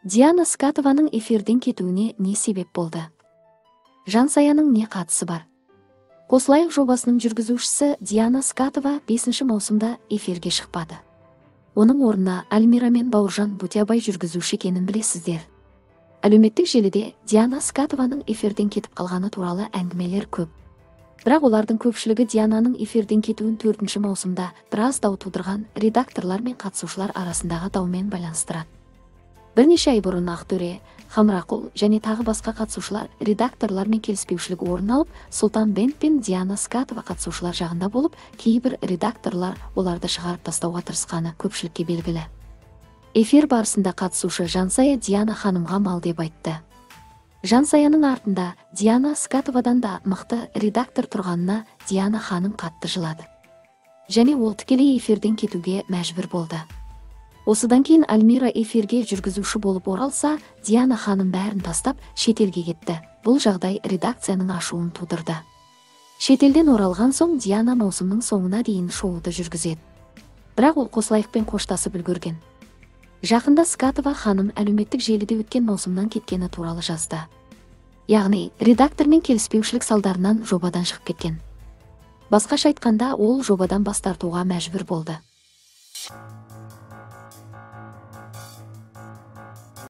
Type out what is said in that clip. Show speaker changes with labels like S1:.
S1: Диана Скатованың эфирден кетуіне не себеп болды? Жансаяның не қатысы бар? Қосылайық жобасының жүргізушісі Диана Скатова 5 маусымда эфирге шықпады. Оның орнына Альмира мен Бауыржан Бутябай жүргізуші екенін білесіздер. Әлеуметтік желіде Диана Скатованың эфирден кетіп қалғаны туралы әңгімелер көп. Бірақ олардың көпшілігі Диананың эфирден кетуін 4 маусымда біраз дау тудырған редакторлар мен қатысушылар арасындағы даумен байланыстырады. Бірнеше ай бұрын Ақтөре, Хамрақұл және тағы басқа қатысушылар редакторлармен келіспеушілік орын алып, Сұлтан Бент пен Диана Скатова қатысушылар жағында болып, кейбір редакторлар оларды шығарып тастауға тырысқаны көпшілікке белгілі. Эфир барысында қатысушы Жансая Диана ханымға мал деп айтты. Жансаяның артында Диана Скатовадан да мықты редактор тұрғанына Диана ханым қатты жылады. Және ол тікелей эфирден кетуге мәжбүр болды. Осыдан кейін Альмира эфирге жүргізуші болып оралса, Диана ханым бәрін тастап шетелге кетті. Бұл жағдай редакцияның ашуын тудырды. Шетелден оралған соң Диана маусымның соңына дейін шоуды жүргізеді. Бірақ ол Қосылайықпен қоштасып үлгерген. Жақында Скатова ханым әлеуметтік желіде өткен маусымнан кеткені туралы жазды. Яғни, редактормен келіспеушілік салдарынан жобадан шығып кеткен. Басқаша айтқанда, ол жобадан бас тартуға мәжбүр болды.